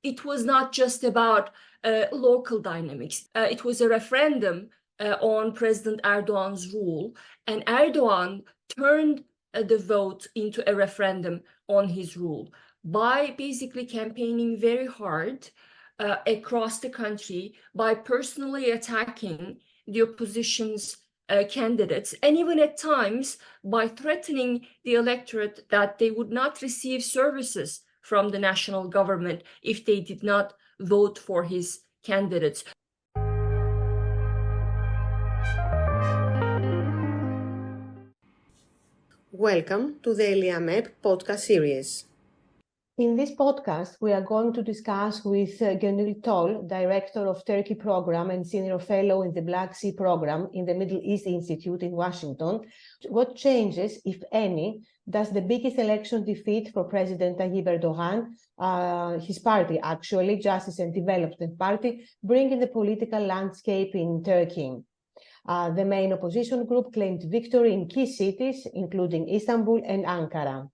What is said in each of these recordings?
it was not just about local dynamics. It was a referendum on President Erdoğan's rule, and Erdoğan turned the vote into a referendum on his rule by basically campaigning very hard across the country, by personally attacking the opposition's candidates, and even at times by threatening the electorate that they would not receive services from the national government if they did not vote for his candidates. Welcome to the Eliamed podcast series. In this podcast, we are going to discuss with Gonul Tol, Director of Turkey Program and Senior Fellow in the Black Sea Program in the Middle East Institute in Washington, what changes, if any, does the biggest election defeat for President Tayyip Erdoğan, his party actually, Justice and Development Party, bring in the political landscape in Turkey? The main opposition group claimed victory in key cities, including Istanbul and Ankara.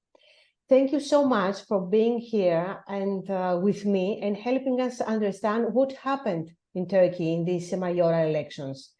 Thank you so much for being here and with me and helping us understand what happened in Turkey in these mayoral elections.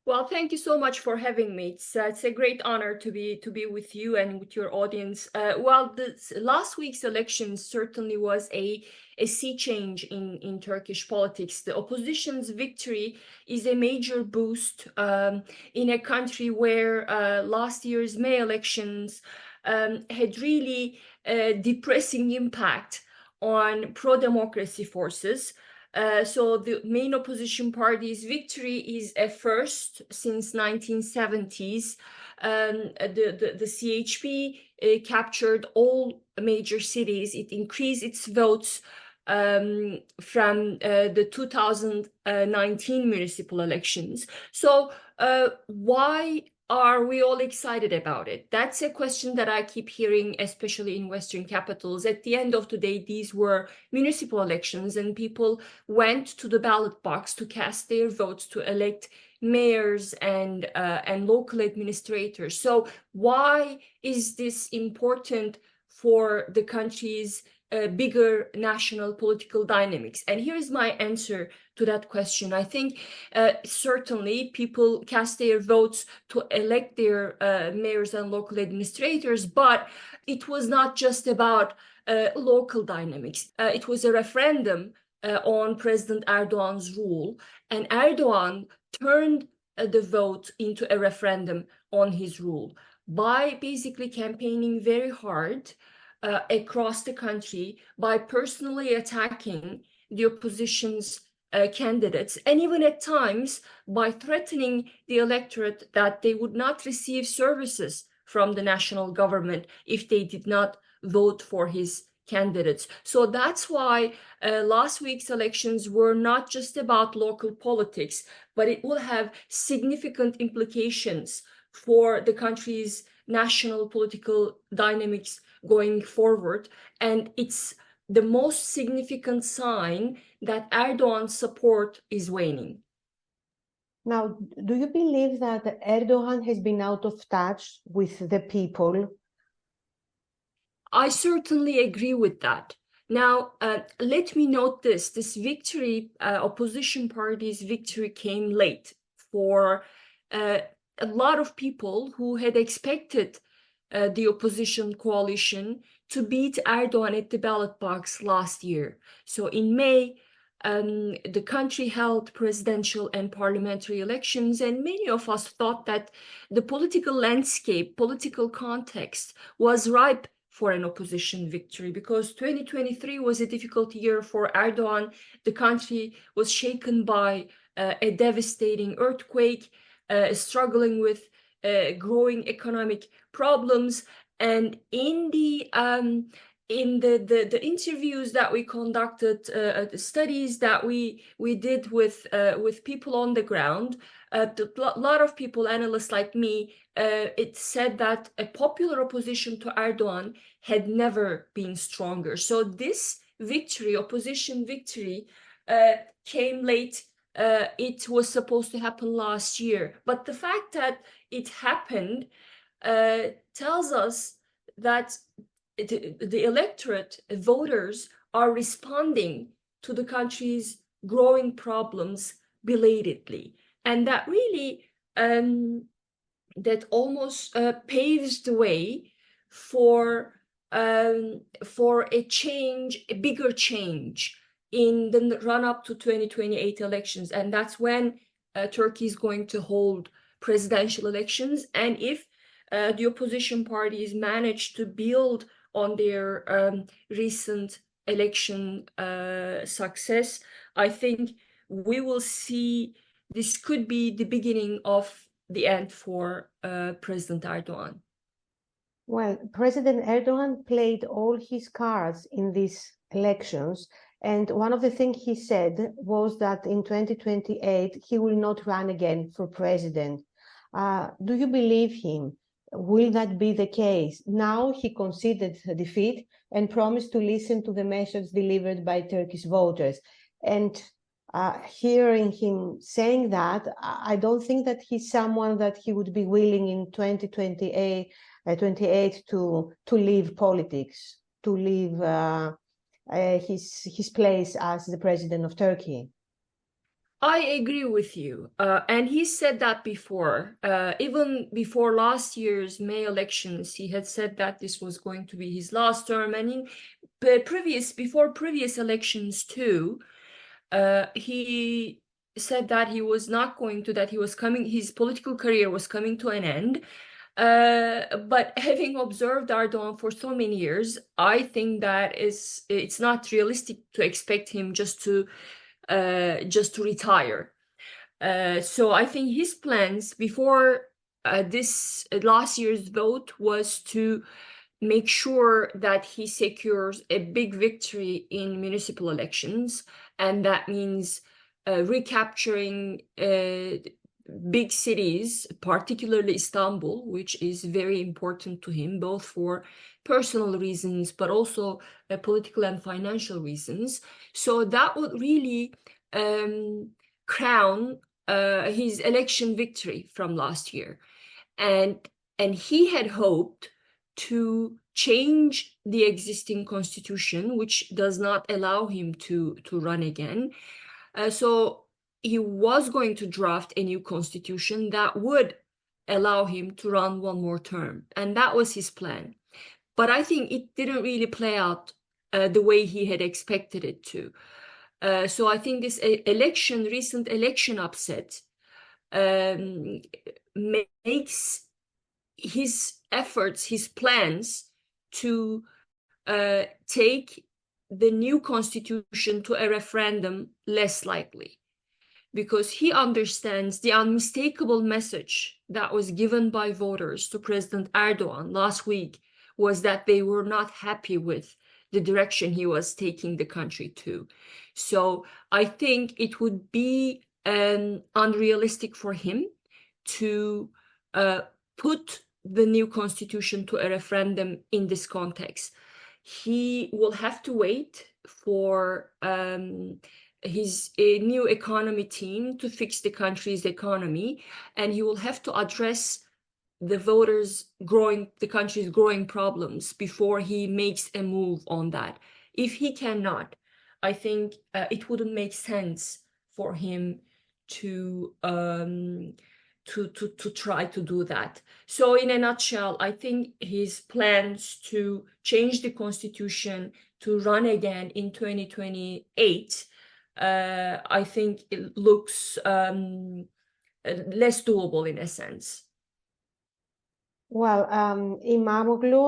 Well, thank you so much for having me. It's a great honor to be with you and with your audience. Well, last week's election certainly was a sea change in Turkish politics. The opposition's victory is a major boost in a country where last year's May elections had really depressing impact on pro-democracy forces. So the main opposition party's victory is a first since 1970s. The CHP captured all major cities. It increased its votes from the 2019 municipal elections. So why are we all excited about it? That's a question that I keep hearing, especially in Western capitals. At the end of the day, these were municipal elections and people went to the ballot box to cast their votes to elect mayors and local administrators. So why is this important for the country's bigger national political dynamics? And here's my answer to that question. I think certainly people cast their votes to elect their mayors and local administrators, but it was not just about local dynamics. It was a referendum on President Erdoğan's rule, and Erdoğan turned the vote into a referendum on his rule by basically campaigning very hard across the country, by personally attacking the opposition's candidates, and even at times by threatening the electorate that they would not receive services from the national government if they did not vote for his candidates. So that's why last week's elections were not just about local politics, but it will have significant implications for the country's national political dynamics going forward. And it's the most significant sign that Erdoğan's support is waning. Now, do you believe that Erdoğan has been out of touch with the people? I certainly agree with that. Now, let me note this victory, opposition party's victory came late for a lot of people who had expected the opposition coalition to beat Erdoğan at the ballot box last year. So in May, the country held presidential and parliamentary elections, and many of us thought that the political landscape, political context was ripe for an opposition victory, because 2023 was a difficult year for Erdoğan. The country was shaken by a devastating earthquake, struggling with growing economic problems. And in the interviews that we conducted, the studies that we did with people on the ground, a lot of people, analysts like me, it said that a popular opposition to Erdoğan had never been stronger. So this victory, opposition victory, came late. It was supposed to happen last year, but the fact that it happened tells us that the electorate, voters, are responding to the country's growing problems belatedly. And that really, that almost paves the way for a change, a bigger change in the run-up to 2028 elections. And that's when Turkey is going to hold presidential elections. And if the opposition parties manage to build on their recent election success, I think we will see this could be the beginning of the end for President Erdoğan. Well, President Erdogan played all his cards in these elections. And one of the things he said was that in 2028, he will not run again for president. Do you believe him? Will that be the case? Now he conceded defeat and promised to listen to the message delivered by Turkish voters. And hearing him saying that, I don't think that he's someone that he would be willing in 2028 to leave politics, to leave his place as the president of Turkey. I agree with you. And he said that before. Even before last year's May elections, he had said that this was going to be his last term. And before previous elections too, he said that he was not going to, that he was coming, his political career was coming to an end. But having observed Erdoğan for so many years, I think that it's not realistic to expect him just to retire. So I think his plans before this last year's vote was to make sure that he secures a big victory in municipal elections, and that means recapturing big cities, particularly Istanbul, which is very important to him, both for personal reasons, but also political and financial reasons. So that would really crown his election victory from last year. And he had hoped to change the existing constitution, which does not allow him to run again. So he was going to draft a new constitution that would allow him to run one more term. And that was his plan. But I think it didn't really play out the way he had expected it to. So I think this recent election upset makes his efforts, his plans to take the new constitution to a referendum less likely, because he understands the unmistakable message that was given by voters to President Erdoğan last week was that they were not happy with the direction he was taking the country to. So I think it would be unrealistic for him to put the new constitution to a referendum in this context. He will have to wait for his new economy team to fix the country's economy, and he will have to address the country's growing problems before he makes a move on that. If he cannot, I think it wouldn't make sense for him to try to do that. So in a nutshell, I think his plans to change the constitution to run again in 2028, I think it looks less doable in a sense. Well, Imamoglu,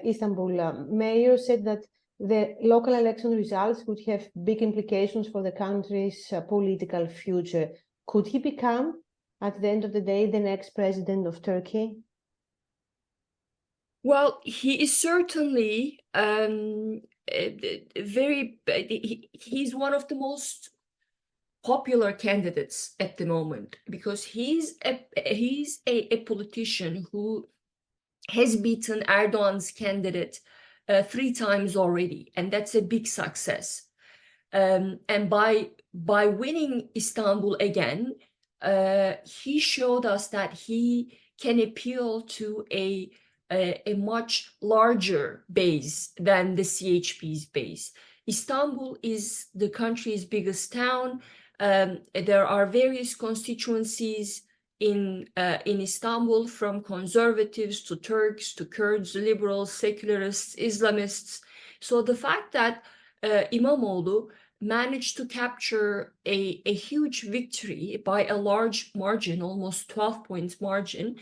Istanbul mayor, said that the local election results would have big implications for the country's political future. Could he become, at the end of the day, the next president of Turkey? Well, he is certainly he's one of the most popular candidates at the moment, because he's a politician who has beaten Erdoğan's candidate 3 times already, and that's a big success. And by winning Istanbul again, he showed us that he can appeal to a a much larger base than the CHP's base. Istanbul is the country's biggest town. There are various constituencies in Istanbul, from conservatives to Turks to Kurds, liberals, secularists, Islamists. So the fact that İmamoğlu managed to capture a huge victory by a large margin, almost 12 points margin,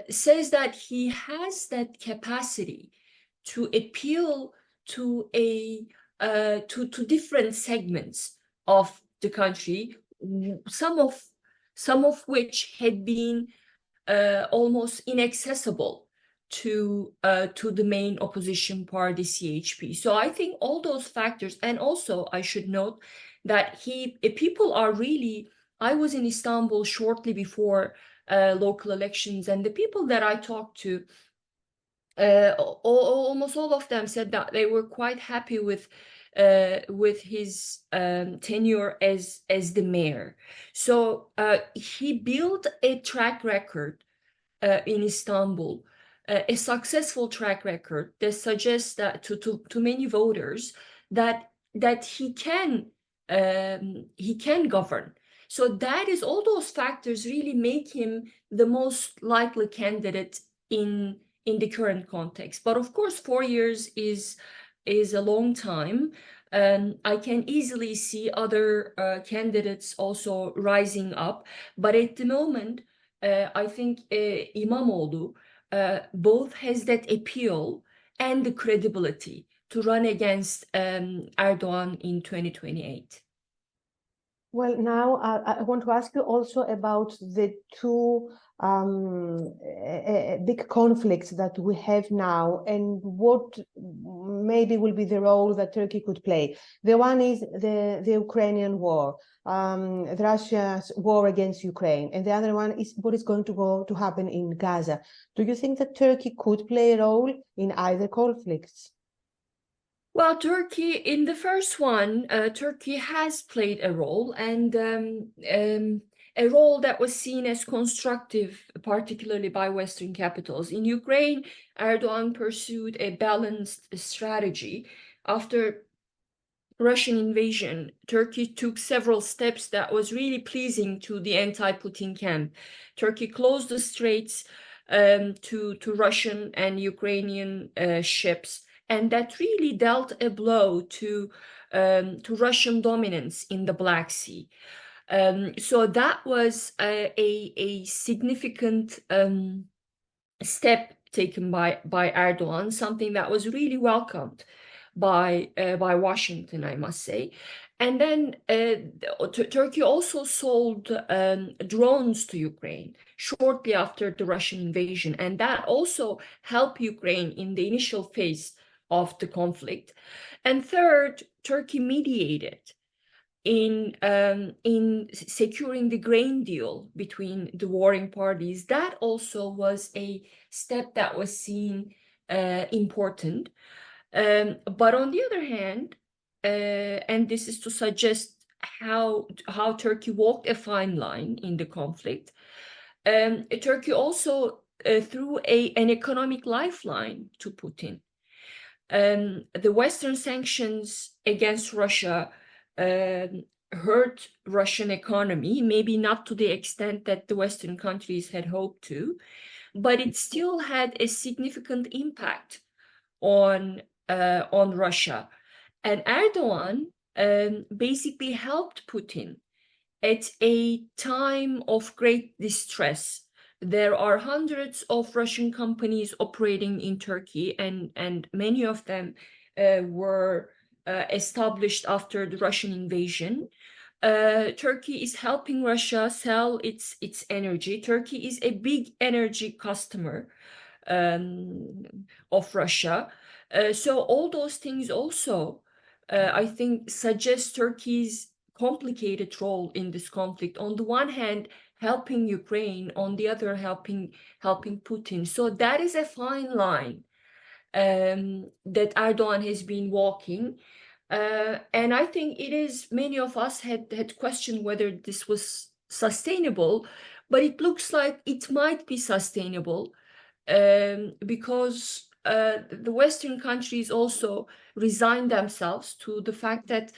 says that he has that capacity to appeal to to different segments of the country, some of which had been almost inaccessible to the main opposition party, CHP. So I think all those factors, and also I should note that people are really. I was in Istanbul shortly before local elections, and the people that I talked to, almost all of them said that they were quite happy with his tenure as the mayor. So he built a track record in Istanbul, a successful track record that suggests that to many voters that he can govern. So that is, all those factors really make him the most likely candidate in the current context. But of course, 4 years is a long time. I can easily see other candidates also rising up. But at the moment, I think İmamoğlu both has that appeal and the credibility to run against Erdoğan in 2028. Well, now I want to ask you also about the two big conflicts that we have now, and what maybe will be the role that Turkey could play. The one is the Ukrainian war, Russia's war against Ukraine, and the other one is what is going to happen in Gaza. Do you think that Turkey could play a role in either conflicts? Well, Turkey, in the first one, Turkey has played a role, and a role that was seen as constructive, particularly by Western capitals. In Ukraine, Erdoğan pursued a balanced strategy. After Russian invasion, Turkey took several steps that was really pleasing to the anti-Putin camp. Turkey closed the straits to Russian and Ukrainian ships, and that really dealt a blow to Russian dominance in the Black Sea. So that was a significant step taken by Erdoğan, something that was really welcomed by Washington, I must say. And then Turkey also sold drones to Ukraine shortly after the Russian invasion, and that also helped Ukraine in the initial phase of the conflict. And third, Turkey mediated in securing the grain deal between the warring parties. That also was a step that was seen important. But on the other hand, and this is to suggest how Turkey walked a fine line in the conflict, Turkey also threw an economic lifeline to Putin. The Western sanctions against Russia hurt Russian economy, maybe not to the extent that the Western countries had hoped to, but it still had a significant impact on Russia. And Erdoğan basically helped Putin at a time of great distress. There are hundreds of Russian companies operating in Turkey, and many of them were established after the Russian invasion. Turkey is helping Russia sell its energy. Turkey is a big energy customer of Russia. So all those things also, I think, suggest Turkey's complicated role in this conflict. On the one hand, helping Ukraine, on the other, helping Putin. So that is a fine line that Erdoğan has been walking. And I think it is, many of us had questioned whether this was sustainable, but it looks like it might be sustainable because the Western countries also resigned themselves to the fact that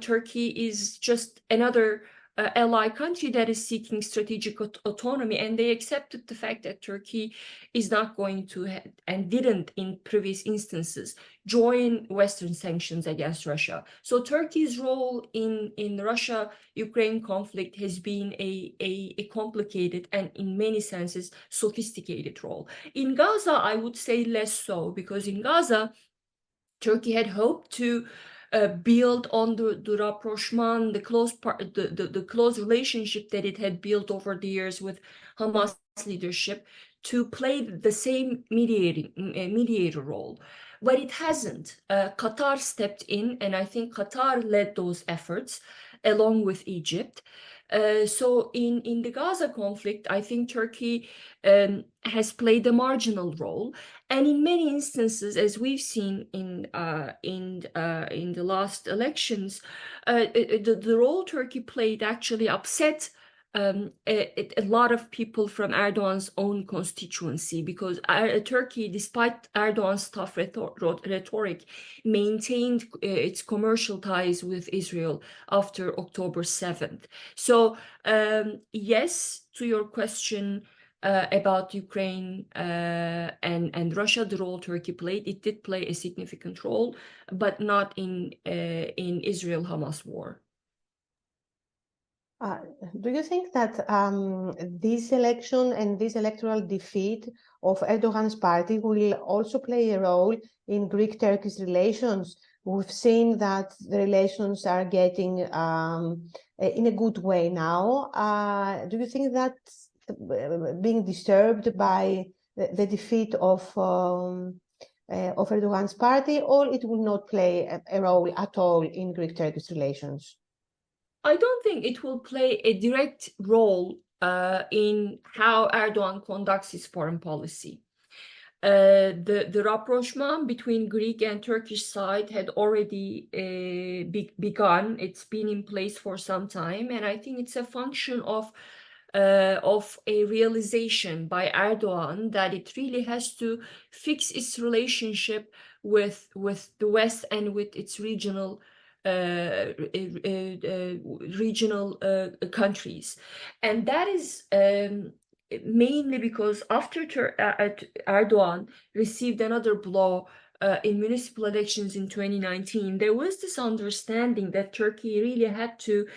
Turkey is just another ally country that is seeking strategic autonomy, and they accepted the fact that Turkey is not going to and didn't in previous instances join Western sanctions against Russia. So Turkey's role in Russia-Ukraine conflict has been a complicated and in many senses sophisticated role. In Gaza, I would say less so, because in Gaza, Turkey had hoped to build on the rapprochement, the close relationship that it had built over the years with Hamas leadership, to play the same mediator role. But it hasn't. Qatar stepped in, and I think Qatar led those efforts along with Egypt. So in the Gaza conflict, I think Turkey has played a marginal role, and in many instances, as we've seen in the last elections, the role Turkey played actually upset a lot of people from Erdoğan's own constituency, because Turkey, despite Erdoğan's tough rhetoric, maintained its commercial ties with Israel after October 7th. So yes, to your question about Ukraine and Russia, the role Turkey played, it did play a significant role, but not in Israel-Hamas war. Do you think that this election and this electoral defeat of Erdogan's party will also play a role in Greek-Turkish relations? We've seen that the relations are getting in a good way now. Do you think that being disturbed by the defeat of Erdogan's party, or it will not play a role at all in Greek-Turkish relations? I don't think it will play a direct role in how Erdoğan conducts his foreign policy. The rapprochement between Greek and Turkish side had already begun. It's been in place for some time, and I think it's a function of a realization by Erdoğan that it really has to fix its relationship with the West and with its regional countries, and that is mainly because after Erdoğan received another blow in municipal elections in 2019, there was this understanding that Turkey really had to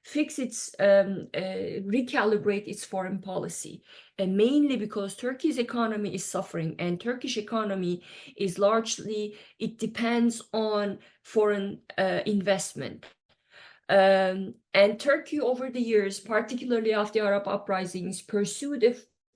fix its recalibrate its foreign policy, and mainly because Turkey's economy is suffering, and Turkish economy is largely, it depends on foreign investment. And Turkey over the years, particularly after the Arab uprisings, pursued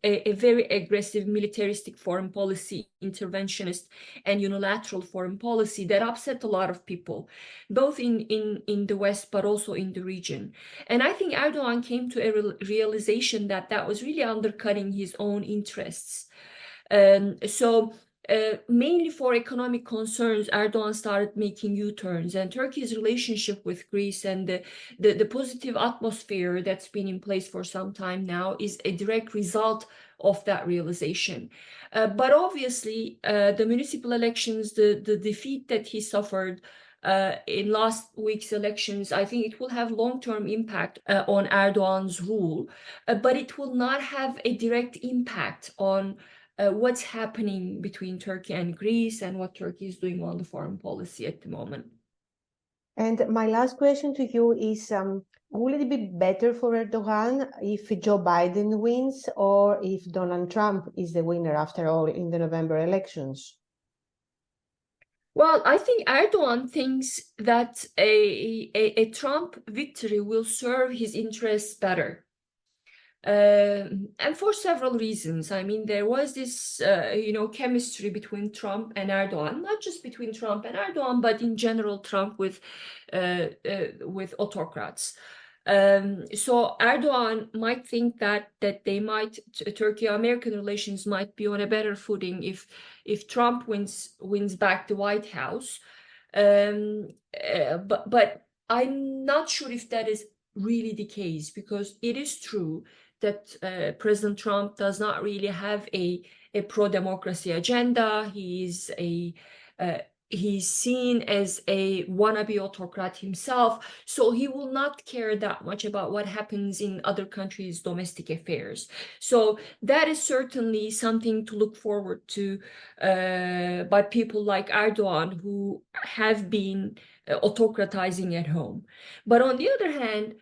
a very aggressive militaristic foreign policy, interventionist and unilateral foreign policy that upset a lot of people, both in the West, but also in the region. And I think Erdoğan came to a realization that that was really undercutting his own interests. Mainly for economic concerns, Erdoğan started making U-turns, and Turkey's relationship with Greece and the positive atmosphere that's been in place for some time now is a direct result of that realization. But obviously, the municipal elections, the defeat that he suffered in last week's elections, I think it will have long-term impact on Erdoğan's rule, but it will not have a direct impact on what's happening between Turkey and Greece and what Turkey is doing on the foreign policy at the moment. And my last question to you is, will it be better for Erdogan if Joe Biden wins, or if Donald Trump is the winner after all in the November elections? Well, I think Erdoğan thinks that a Trump victory will serve his interests better. And for several reasons. I mean, there was this, chemistry between Trump and Erdoğan, not just between Trump and Erdoğan, but in general, Trump with autocrats. So Erdoğan might think that they might, Turkey-American relations might be on a better footing if Trump wins back the White House. But I'm not sure if that is really the case, because it is true that President Trump does not really have a pro-democracy agenda. He's seen as a wannabe autocrat himself, so he will not care that much about what happens in other countries' domestic affairs. So that is certainly something to look forward to by people like Erdoğan, who have been autocratizing at home. But on the other hand,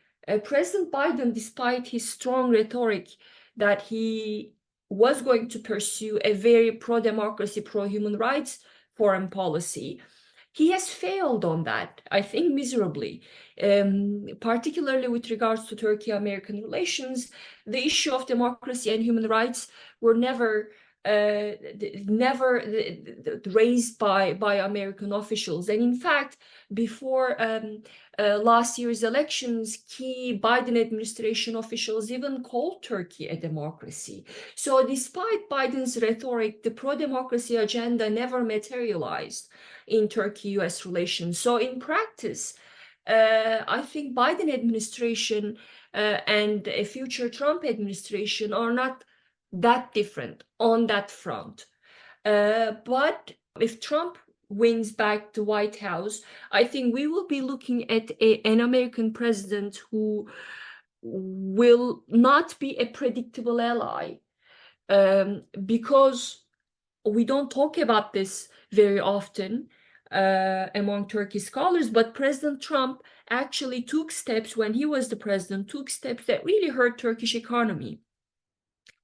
President Biden, despite his strong rhetoric that he was going to pursue a very pro-democracy, pro-human rights foreign policy, he has failed on that, I think, miserably. Particularly with regards to Turkey-American relations, the issue of democracy and human rights were never raised by American officials. And in fact, before last year's elections, key Biden administration officials even called Turkey a democracy. So despite Biden's rhetoric, the pro-democracy agenda never materialized in Turkey-US relations. So in practice, I think Biden administration and a future Trump administration are not that different on that front. But if Trump wins back the White House, I think we will be looking at an American president who will not be a predictable ally, because we don't talk about this very often among Turkish scholars, but President Trump actually took steps when he was the president, took steps that really hurt Turkish economy.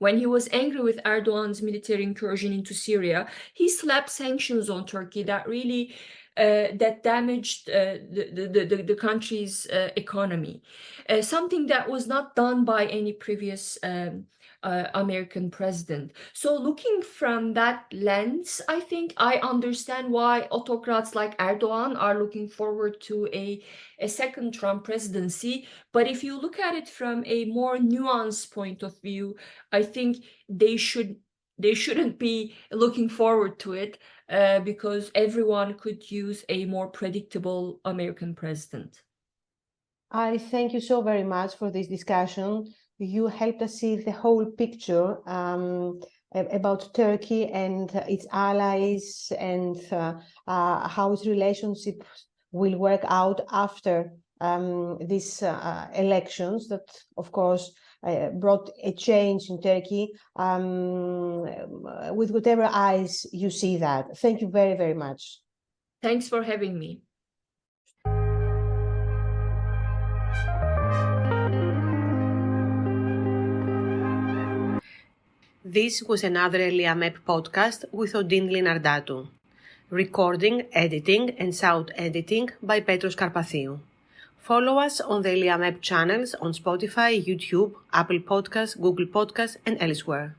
When he was angry with Erdoğan's military incursion into Syria, he slapped sanctions on Turkey that really that damaged the country's economy. Something that was not done by any previous American president. So looking from that lens, I think I understand why autocrats like Erdoğan are looking forward to a second Trump presidency. But if you look at it from a more nuanced point of view, I think they shouldn't be looking forward to it because everyone could use a more predictable American president. I thank you so very much for this discussion. You helped us see the whole picture about Turkey and its allies and how its relationship will work out after these elections that, of course, brought a change in Turkey with whatever eyes you see that. Thank you very, very much. Thanks for having me. This was another Eliamep podcast with Odin Linardatou. Recording, editing and sound editing by Petros Karpathiou. Follow us on the Eliamep channels on Spotify, YouTube, Apple Podcasts, Google Podcasts and elsewhere.